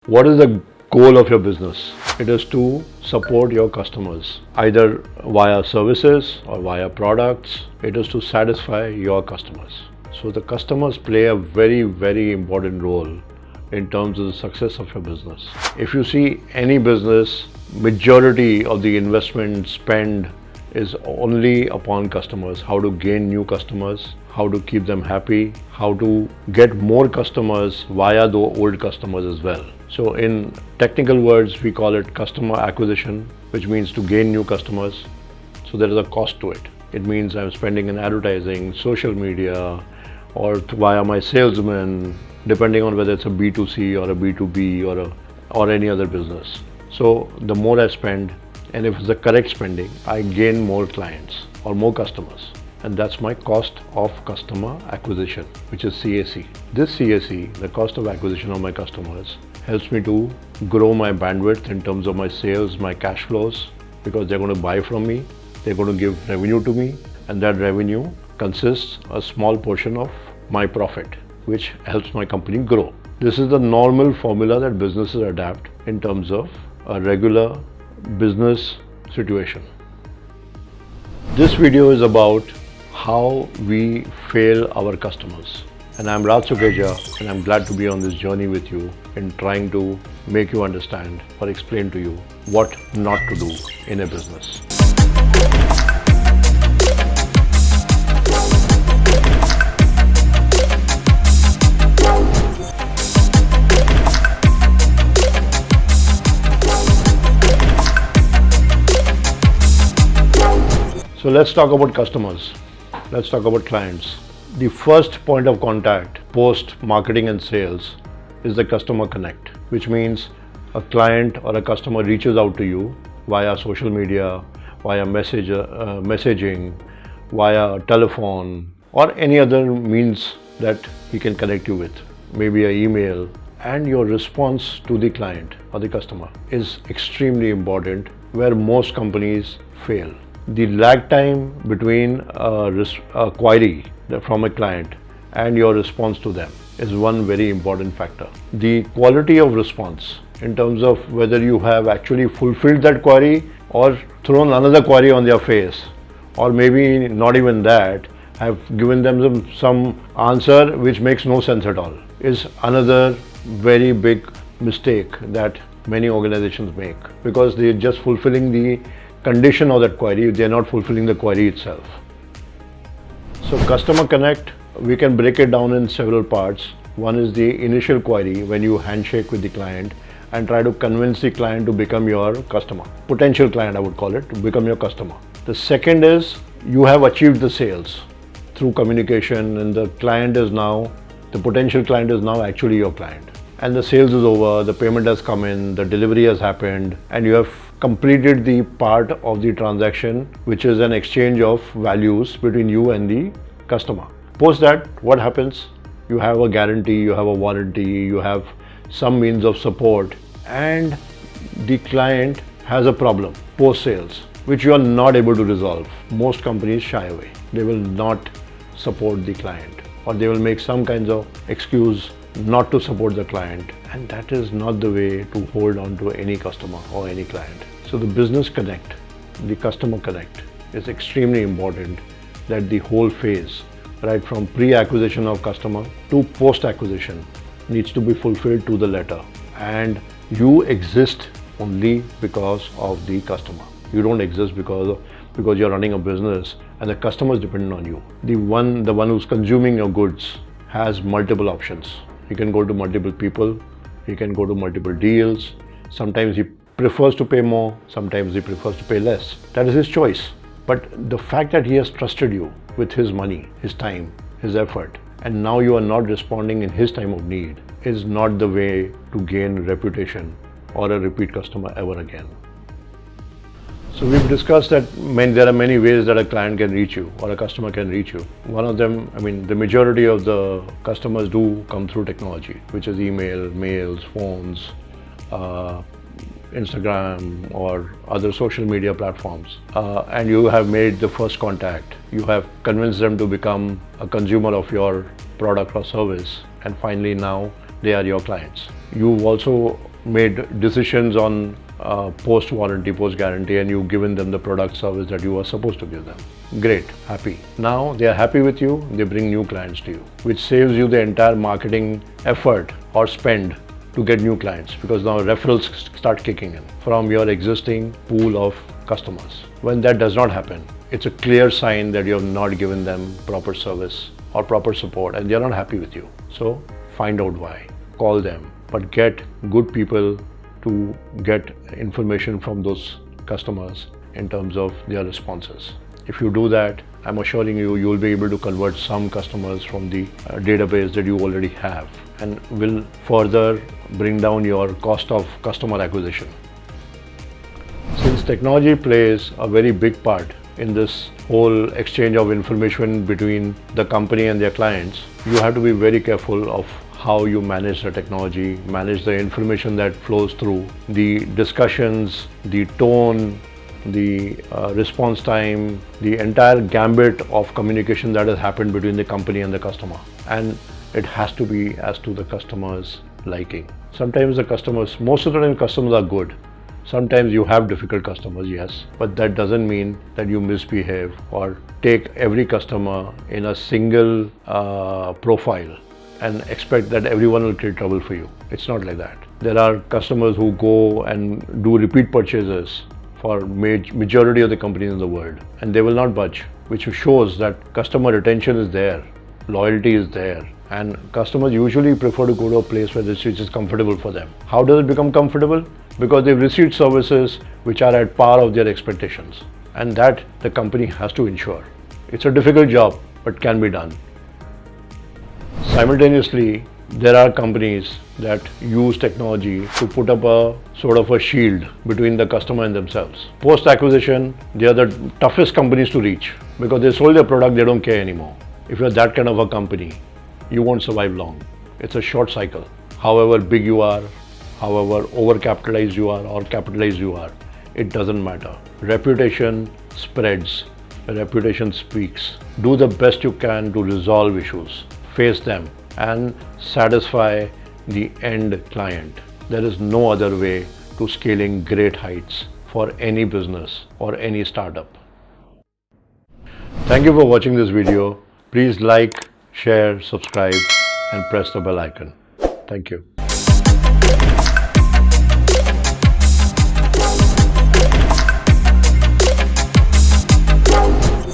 What is the goal of your business? It is to support your customers, either via services or via products. It is to satisfy your customers. So the customers play a very, very important role in terms of the success of your business. If you see any business, majority of the investment spend is only upon customers, how to gain new customers, how to keep them happy, how to get more customers via the old customers as well. So in technical words, we call it customer acquisition, which means to gain new customers. So there is a cost to it. It means I'm spending in advertising, social media, or via my salesmen, depending on whether it's a B2C or a B2B or any other business. So the more I spend, and if it's the correct spending, I gain more clients or more customers. And that's my cost of customer acquisition, which is CAC. This CAC, the cost of acquisition of my customers, helps me to grow my bandwidth in terms of my sales, my cash flows, because they're going to buy from me, they're going to give revenue to me, and that revenue consists a small portion of my profit, which helps my company grow. This is the normal formula that businesses adapt in terms of a regular business situation. This video is about how we fail our customers. And I'm Raj Sukeja, and I'm glad to be on this journey with you in trying to make you understand or explain to you what not to do in a business. So let's talk about customers. Let's talk about clients. The first point of contact post marketing and sales is the customer connect, which means a client or a customer reaches out to you via social media, via messaging, via telephone, or any other means that he can connect you with, maybe an email, and your response to the client or the customer is extremely important, where most companies fail. The lag time between a query from a client and your response to them is one very important factor. The quality of response in terms of whether you have actually fulfilled that query or thrown another query on their face, or maybe not even that, have given them some answer which makes no sense at all, is another very big mistake that many organizations make, because they're just fulfilling the condition of that query, they're not fulfilling the query itself. So customer connect, we can break it down in several parts. One is the initial query, when you handshake with the client and try to convince the client to become your customer. Potential client, I would call it, to become your customer. The second is you have achieved the sales through communication, and the potential client is now actually your client. And the sales is over, the payment has come in, the delivery has happened, and you have completed the part of the transaction, which is an exchange of values between you and the customer. Post that, what happens? You have a guarantee, you have a warranty, you have some means of support, and the client has a problem post sales, which you are not able to resolve. Most companies shy away. They will not support the client, or they will make some kinds of excuse not to support the client, and that is not the way to hold on to any customer or any client. So the business connect, the customer connect is extremely important, that the whole phase, right from pre-acquisition of customer to post-acquisition, needs to be fulfilled to the letter, and you exist only because of the customer. You don't exist because you're running a business and the customer is dependent on you. The one who's consuming your goods has multiple options. He can go to multiple people, he can go to multiple deals. Sometimes he prefers to pay more, sometimes he prefers to pay less. That is his choice. But the fact that he has trusted you with his money, his time, his effort, and now you are not responding in his time of need, is not the way to gain reputation or a repeat customer ever again. So we've discussed that there are many ways that a client can reach you or a customer can reach you. One of them, the majority of the customers do come through technology, which is email, mails, phones, Instagram or other social media platforms. And you have made the first contact. You have convinced them to become a consumer of your product or service, and finally now they are your clients. You've also made decisions on post warranty, post guarantee, and you've given them the product service that you were supposed to give them. Great, happy. Now they are happy with you, they bring new clients to you, which saves you the entire marketing effort or spend to get new clients, because now referrals start kicking in from your existing pool of customers. When that does not happen, it's a clear sign that you have not given them proper service or proper support and they are not happy with you. So find out why, call them, but get good people to get information from those customers in terms of their responses. If you do that, I'm assuring you, you will be able to convert some customers from the database that you already have, and will further bring down your cost of customer acquisition. Since technology plays a very big part in this whole exchange of information between the company and their clients, you have to be very careful of how you manage the technology, manage the information that flows through, the discussions, the tone, the response time, the entire gambit of communication that has happened between the company and the customer. And it has to be as to the customer's liking. Sometimes the customers, most of the time customers are good. Sometimes you have difficult customers, yes, but that doesn't mean that you misbehave or take every customer in a single profile and expect that everyone will create trouble for you. It's not like that. There are customers who go and do repeat purchases for majority of the companies in the world, and they will not budge, which shows that customer retention is there, loyalty is there, and customers usually prefer to go to a place where this is comfortable for them. How does it become comfortable? Because they've received services which are at par of their expectations, and that the company has to ensure. It's a difficult job, but can be done. Simultaneously, there are companies that use technology to put up a sort of a shield between the customer and themselves. Post-acquisition, they are the toughest companies to reach because they sold their product, they don't care anymore. If you're that kind of a company, you won't survive long. It's a short cycle. However big you are, however overcapitalized you are or capitalized you are, it doesn't matter. Reputation spreads, reputation speaks. Do the best you can to resolve issues, face them, and satisfy the end client. There is no other way to scaling great heights for any business or any startup. Thank you for watching this video. Please like, share, subscribe, and press the bell icon. Thank you.